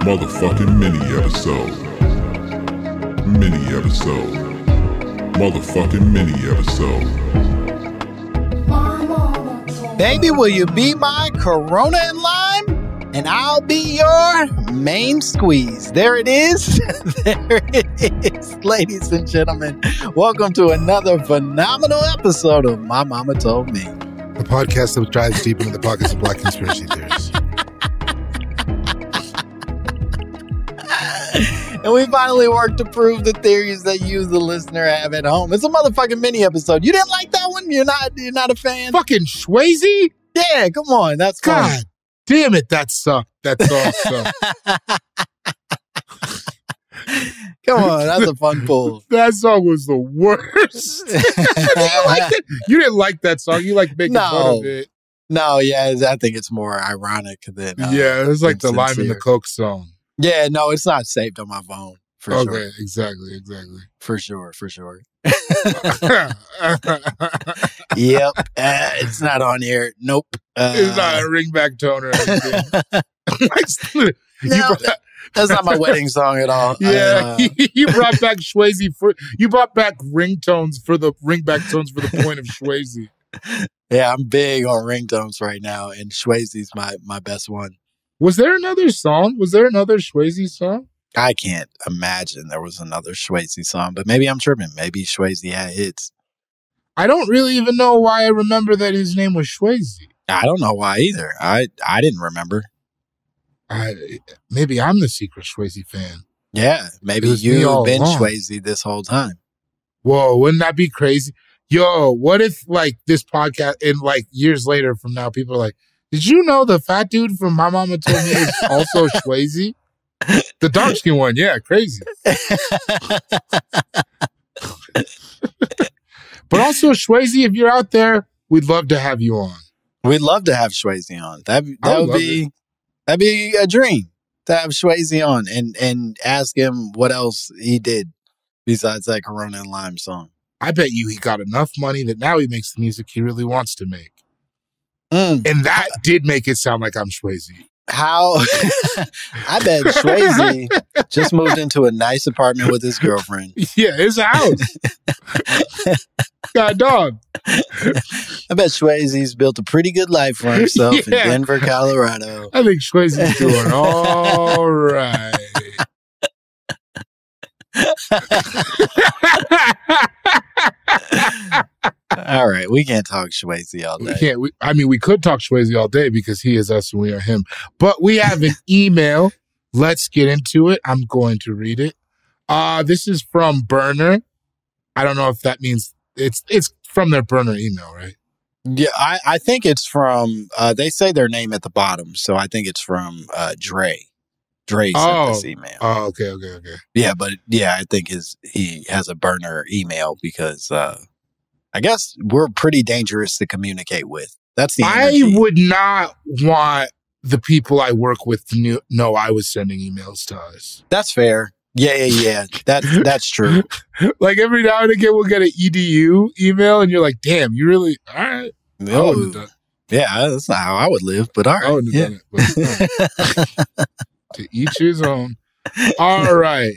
Motherfucking mini episode. Mini episode. Motherfucking mini episode. Baby, will you be my Corona and lime? And I'll be your main squeeze. There it is. There it is, ladies and gentlemen. Welcome to another phenomenal episode of My Momma Told Me. The podcast that dives deep into the pockets of black conspiracy theories. And we finally worked to prove the theories that you, the listener, have at home. It's a motherfucking mini episode. You didn't like that one? You're not a fan? Fucking Swayze? Yeah, come on. That's God fun. damn it, that sucked. That song sucked. Come on, that's a fun pull. That song was the worst. You didn't like that song. You like making fun of it. No, yeah, I think it's more ironic than yeah, it was like the sincere. Lime and the Coke song. Yeah, no, it's not saved on my phone. For sure. Okay, exactly. For sure. Yep. It's not on here. Nope. It's not a ringback tone or anything. No, that's not my wedding song at all. Yeah, you brought back Swayze you brought back ringback tones for the point of Swayze. Yeah, I'm big on ringtones right now, and Swayze's my best one. Was there another song? Was there another Swayze song? I can't imagine there was another Swayze song, but maybe I'm tripping. Maybe Swayze had hits. I don't really even know why I remember that his name was Swayze. I don't know why either. I didn't remember. Maybe I'm the secret Swayze fan. Yeah, maybe you've been Swayze this whole time. Whoa, wouldn't that be crazy? Yo, what if like this podcast in like years later from now, people are like, did you know the fat dude from My Momma Told Me is also Swayze? The dark skin one, yeah, crazy. But also, Swayze, if you're out there, we'd love to have you on. We'd love to have Swayze on. That'd be a dream to have Swayze on and ask him what else he did besides that Corona and Lime song. I bet you he got enough money that now he makes the music he really wants to make. And that did make it sound like I'm Swayze. How? I bet Swayze just moved into a nice apartment with his girlfriend. Yeah, his house. Got a dog. I bet Swayze's built a pretty good life for himself in Denver, Colorado. I think Swayze's doing all right. All right, we can't talk Swayze all day. We could talk Swayze all day because he is us and we are him. But we have an email. Let's get into it. I'm going to read it. This is from Burner. I don't know if that means it's from their Burner email, right? Yeah, I think it's from. They say their name at the bottom, so I think it's from Dre. Dre sent this email. Oh, okay. Yeah, but yeah, I think he has a Burner email because I guess we're pretty dangerous to communicate with. That's the energy. I would not want the people I work with to know I was sending emails to us. That's fair. Yeah. That's true. Like every now and again, we'll get an EDU email, and you're like, "Damn, you really all right?" No, yeah, that's not how I would live, but all right. I wouldn't have done it. But, to each his own. All right.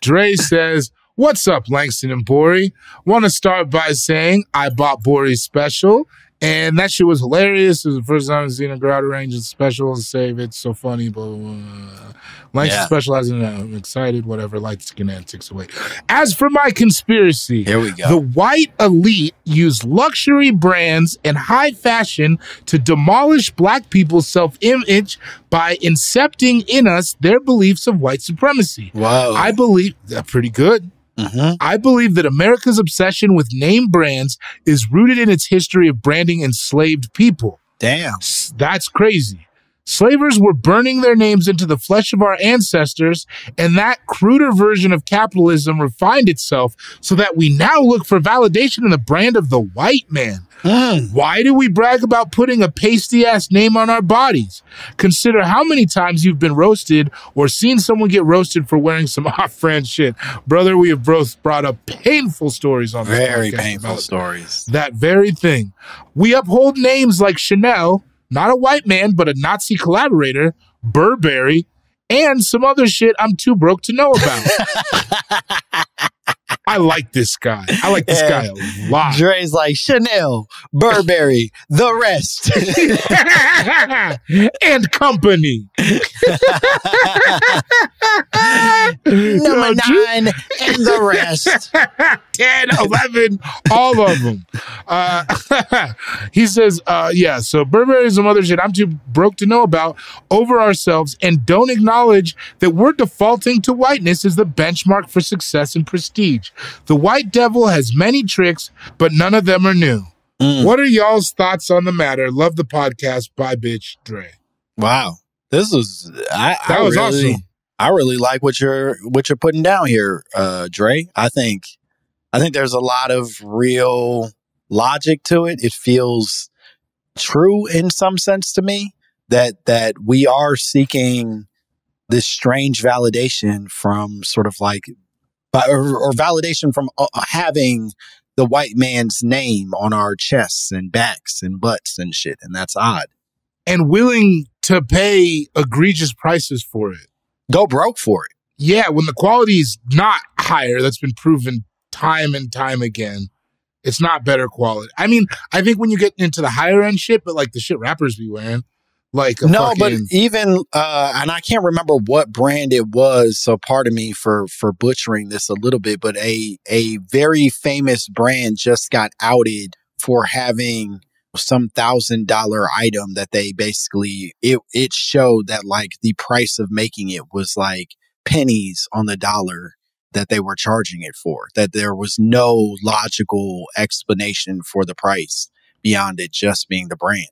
Dre says, "What's up, Langston and Bori? Want to start by saying I bought Bori's special, and that shit was hilarious. It was the first time I've seen a crowd arrange a special and save it. So funny, blah, blah, blah. Langston specializing, I'm excited, whatever, light skin antics away. As for my conspiracy, here we go. The white elite use luxury brands and high fashion to demolish black people's self-image by incepting in us their beliefs of white supremacy. Wow. I believe that's pretty good. Mm-hmm. I believe that America's obsession with name brands is rooted in its history of branding enslaved people. Damn. That's crazy. Slavers were burning their names into the flesh of our ancestors, and that cruder version of capitalism refined itself so that we now look for validation in the brand of the white man. Why do we brag about putting a pasty-ass name on our bodies? Consider how many times you've been roasted or seen someone get roasted for wearing some off-brand shit. Brother, we have both brought up painful stories on this podcast. Very painful stories. That very thing. We uphold names like Chanel, not a white man, but a Nazi collaborator, Burberry, and some other shit I'm too broke to know about. I like this guy. I like this guy a lot. Dre's like Chanel, Burberry, the rest. And company. Number 9 and the rest. 10, 11, all of them. He says, so Burberry is some other shit I'm too broke to know about over ourselves and don't acknowledge that we're defaulting to whiteness as the benchmark for success and prestige. The white devil has many tricks, but none of them are new. What are y'all's thoughts on the matter? Love the podcast. Bye, bitch, Dre. Wow. This was awesome. I really like what you're putting down here, Dre. I think there's a lot of real logic to it. It feels true in some sense to me that we are seeking this strange validation from sort of like, or validation from having the white man's name on our chests and backs and butts and shit. And that's odd. And willing to pay egregious prices for it. Go broke for it. Yeah, when the quality's not higher, that's been proven time and time again. It's not better quality. I mean, I think when you get into the higher end shit, but like the shit rappers be wearing, like but even and I can't remember what brand it was, so pardon me for butchering this a little bit, but a very famous brand just got outed for having some $1,000 item that they basically it showed that like the price of making it was like pennies on the dollar that they were charging it for, that there was no logical explanation for the price beyond it just being the brand.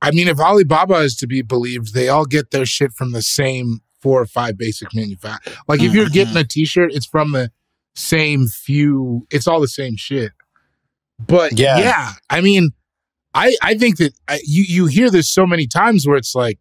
I mean, if Alibaba is to be believed, they all get their shit from the same 4 or 5 basic manufacturers. Like if you're getting a t-shirt, it's from the same few, it's all the same shit. But yeah I mean, I think that you hear this so many times where it's like,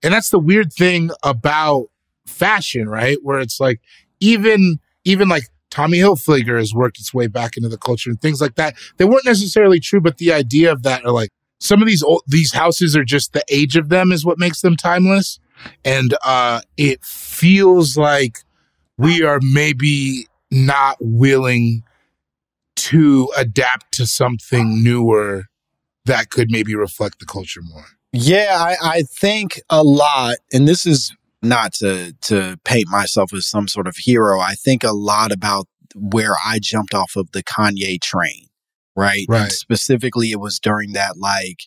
and that's the weird thing about fashion, right? Where it's like, even like Tommy Hilfiger has worked its way back into the culture and things like that. They weren't necessarily true, but the idea of that are like, some of these houses are just the age of them is what makes them timeless. And it feels like we are maybe not willing to adapt to something newer that could maybe reflect the culture more. Yeah, I think a lot, and this is not to paint myself as some sort of hero. I think a lot about where I jumped off of the Kanye train, right? And specifically, it was during that like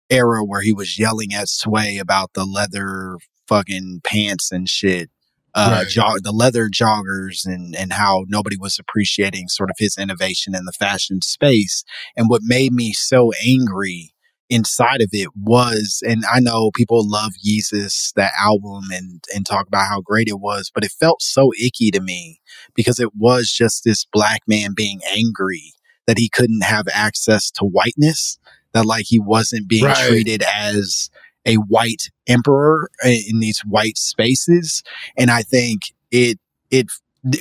era where he was yelling at Sway about the leather fucking pants and shit, the leather joggers, and how nobody was appreciating sort of his innovation in the fashion space. And what made me so angry inside of it was, and I know people love Yeezus, that album, and talk about how great it was, but it felt so icky to me because it was just this black man being angry that he couldn't have access to whiteness, that like he wasn't being treated as a white emperor in these white spaces. And I think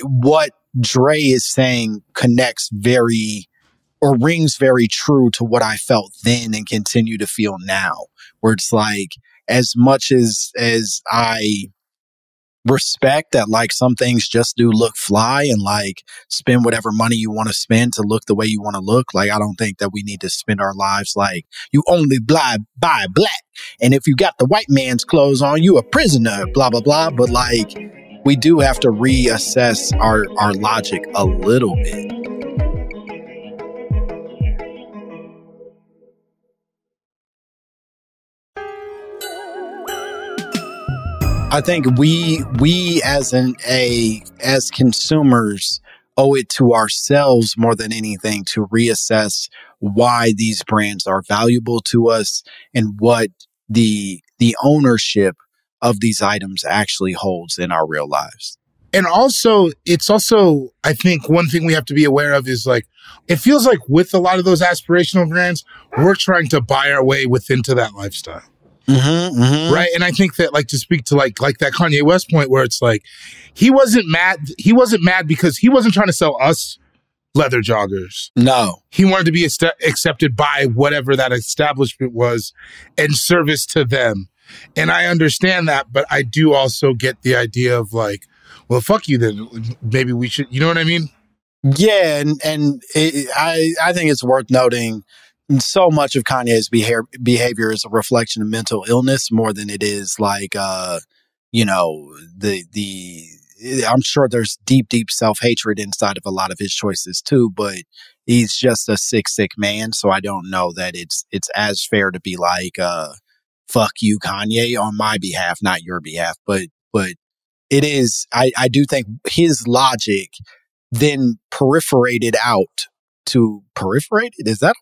what Dre is saying connects rings very true to what I felt then and continue to feel now, where it's like, as much as I respect that like some things just do look fly and like spend whatever money you want to spend to look the way you want to look, like I don't think that we need to spend our lives like you only buy black, and if you got the white man's clothes on, you a prisoner, blah blah blah. But like, we do have to reassess our logic a little bit. I think we as consumers owe it to ourselves more than anything to reassess why these brands are valuable to us and what the ownership of these items actually holds in our real lives. And also, it's also, I think one thing we have to be aware of is like, it feels like with a lot of those aspirational brands, we're trying to buy our way into that lifestyle. Right. And I think that, like, to speak to like that Kanye West point where it's like, he wasn't mad because he wasn't trying to sell us leather joggers. No. He wanted to be accepted by whatever that establishment was and service to them. And I understand that, but I do also get the idea of like, well, fuck you then. Maybe we should, you know what I mean? Yeah, I think it's worth noting so much of Kanye's behavior is a reflection of mental illness more than it is like, you know, I'm sure there's deep self-hatred inside of a lot of his choices too, but he's just a sick man. So I don't know that it's as fair to be like, fuck you, Kanye, on my behalf, not your behalf. But it is, I do think his logic then perforated out to perforated. Is that?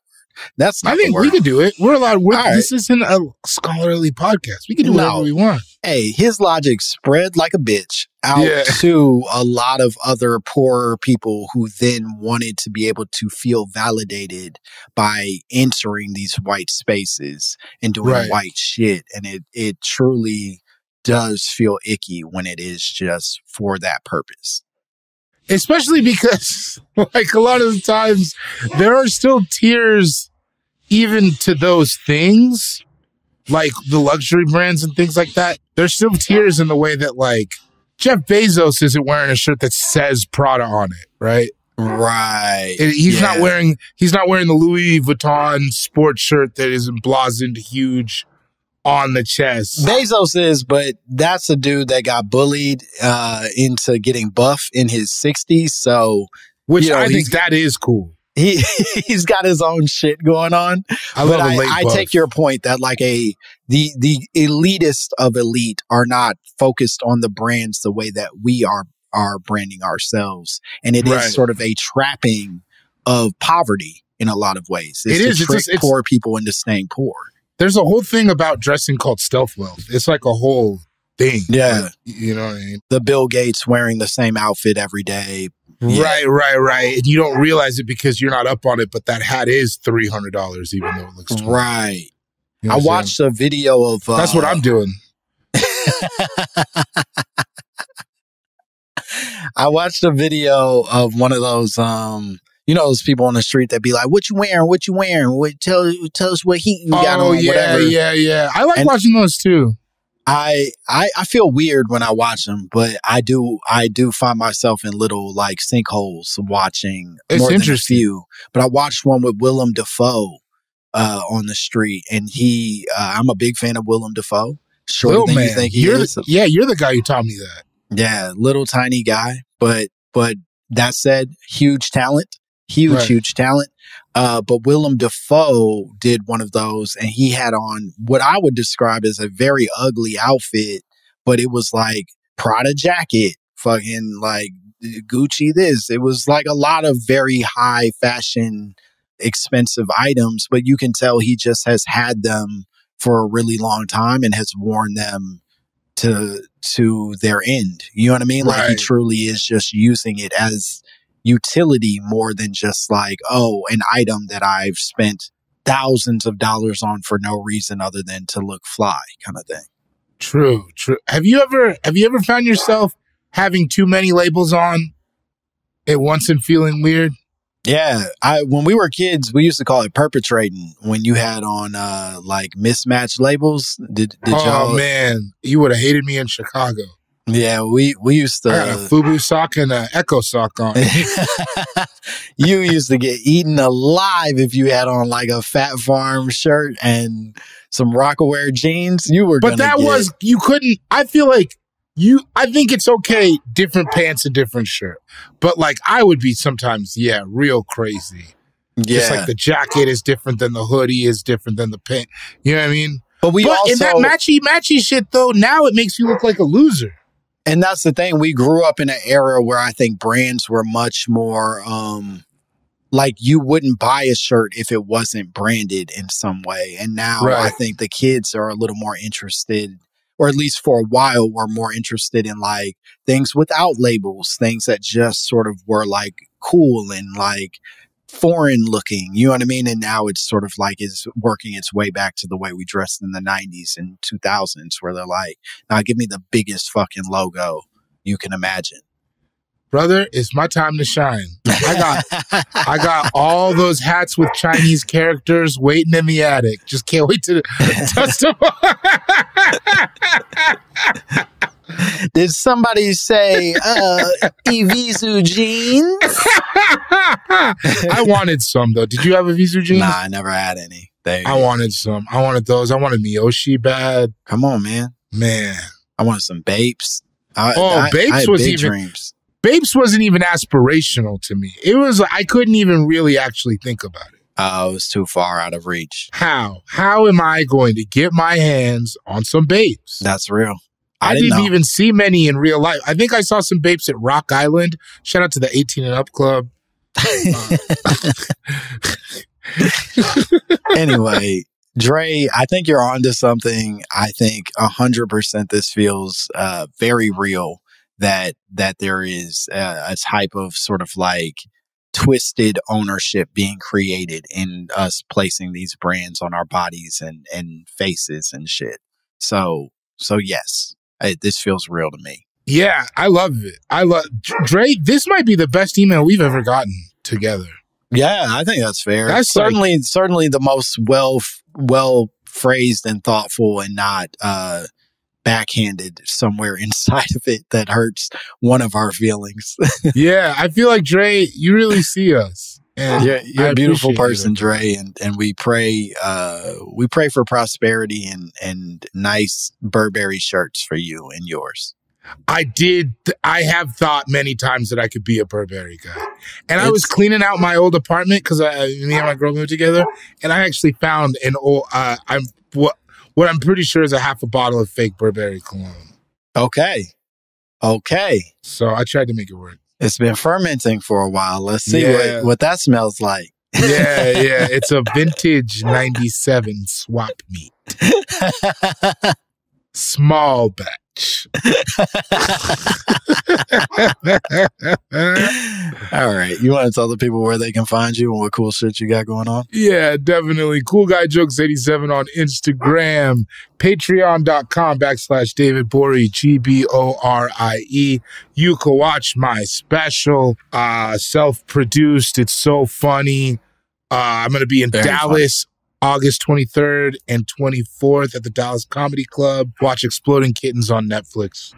That's not. I think we could do it. We're allowed. This isn't a scholarly podcast. We can do whatever we want. Hey, his logic spread like a bitch out to a lot of other poorer people who then wanted to be able to feel validated by entering these white spaces and doing white shit. And it truly does feel icky when it is just for that purpose. Especially because, like, a lot of the times, there are still tiers even to those things, like the luxury brands and things like that. There's still tiers in the way that, like, Jeff Bezos isn't wearing a shirt that says Prada on it, right? Right. He's not wearing the Louis Vuitton sports shirt that is emblazoned huge on the chest. Bezos is, but that's a dude that got bullied into getting buff in his 60s. So, which I think that is cool. He's got his own shit going on. I take your point that like the elitist of elite are not focused on the brands the way that we are branding ourselves, and it is sort of a trapping of poverty in a lot of ways. It's to trick poor people into staying poor. There's a whole thing about dressing called stealth wealth. It's like a whole thing. Yeah. Like, you know what I mean? The Bill Gates wearing the same outfit every day. Yeah. Right. And you don't realize it because you're not up on it, but that hat is $300, even though it looks $20. Right. You know I watched a video of... That's what I'm doing. I watched a video of one of those... you know, those people on the street that be like, what you wearing? Tell us what heat you got on, whatever. Yeah. I like watching those too. I feel weird when I watch them, but I do find myself in little like sinkholes watching more than a few. But I watched one with Willem Dafoe on the street, and I'm a big fan of Willem Dafoe. Shorter than you think he is. You're the guy who taught me that. Yeah, little tiny guy, but that said, huge talent. Huge talent. But Willem Dafoe did one of those, and he had on what I would describe as a very ugly outfit, but it was like Prada jacket, fucking like Gucci this. It was like a lot of very high fashion, expensive items, but you can tell he just has had them for a really long time and has worn them to their end. You know what I mean? Like he truly is just using it as utility more than just like, an item that I've spent thousands of dollars on for no reason other than to look fly kind of thing. True. Have you ever found yourself having too many labels on at once and feeling weird? Yeah. When we were kids, we used to call it perpetrating when you had on like mismatched labels. Did y'all? Oh man, you would have hated me in Chicago. Yeah, we used to... I had a FUBU sock and an Echo sock on. You used to get eaten alive if you had on like a Fat Farm shirt and some Rockaware jeans. You couldn't... I feel like I think it's okay, different pants and different shirt. But like I would be sometimes, real crazy. Yeah. Just like the jacket is different than the hoodie is different than the pant. You know what I mean? But also... in that matchy shit though, now it makes you look like a loser. And that's the thing. We grew up in an era where I think brands were much more like you wouldn't buy a shirt if it wasn't branded in some way. And now I think the kids are a little more interested, or at least for a while, were more interested in like things without labels, things that just sort of were like cool and like foreign looking, you know what I mean? And now it's sort of like is working its way back to the way we dressed in the 90s and 2000s, where they're like, now give me the biggest fucking logo you can imagine. Brother, it's my time to shine. I got all those hats with Chinese characters waiting in the attic. Just can't wait to dust them off. Did somebody say Evisu jeans? I wanted some though. Did you have Evisu jeans? Nah, I never had any. I wanted some. I wanted those. I wanted Miyoshi bad. Come on, man. I wanted some Bapes. Bapes was even dreams. Bapes wasn't even aspirational to me. It was I couldn't even really actually think about it. Oh, it was too far out of reach. How am I going to get my hands on some Bapes? That's real. I didn't even see many in real life. I think I saw some Bapes at Rock Island. Shout out to the 18 and Up Club. Anyway, Dre, I think you're onto something. I think 100% this feels very real that there is a type of sort of like twisted ownership being created in us placing these brands on our bodies and faces and shit. So yes, this feels real to me. Yeah, I love it. Dre, this might be the best email we've ever gotten together. Yeah, I think that's fair. That's certainly the most well phrased and thoughtful and not backhanded somewhere inside of it that hurts one of our feelings. Yeah, I feel like Dre, you really see us. And you're a beautiful person, Dre, and we pray for prosperity and nice Burberry shirts for you and yours. I have thought many times that I could be a Burberry guy. And I was cleaning out my old apartment because me and my girl moved together, and I actually found an old what I'm pretty sure is a half a bottle of fake Burberry cologne. Okay. So I tried to make it work. It's been fermenting for a while. Let's see what that smells like. Yeah. It's a vintage 97 swap meet. Small batch. All right. You want to tell the people where they can find you and what cool shit you got going on? Yeah, definitely. Cool Guy Jokes 87 on Instagram. Patreon.com/David Borie, GBORIE. You can watch my special, self-produced. It's so funny. I'm going to be in Dallas August 23rd and 24th at the Dallas Comedy Club. Watch Exploding Kittens on Netflix.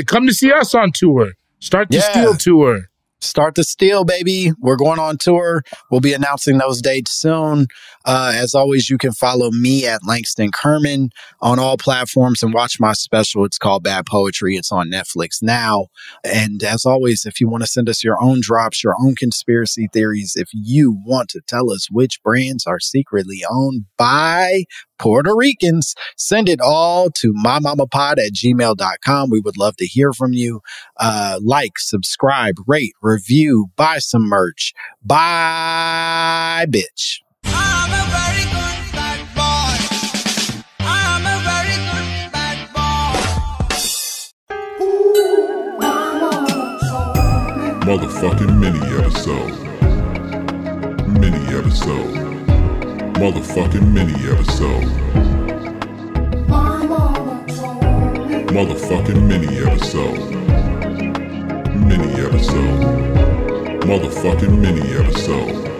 Come to see us on tour. Start the Steal tour. Start the Steal, baby. We're going on tour. We'll be announcing those dates soon. As always, you can follow me at Langston Kerman on all platforms and watch my special. It's called Bad Poetry. It's on Netflix now. And as always, if you want to send us your own drops, your own conspiracy theories, if you want to tell us which brands are secretly owned by Puerto Ricans, send it all to mymommapod@gmail.com. We would love to hear from you. Like, subscribe, rate, review, buy some merch. Bye, bitch. I'm a very good bad boy. I'm a very good bad boy. Motherfucking mini episode. Motherfucking mini episode. Motherfucking mini episode. Motherfucking mini episode.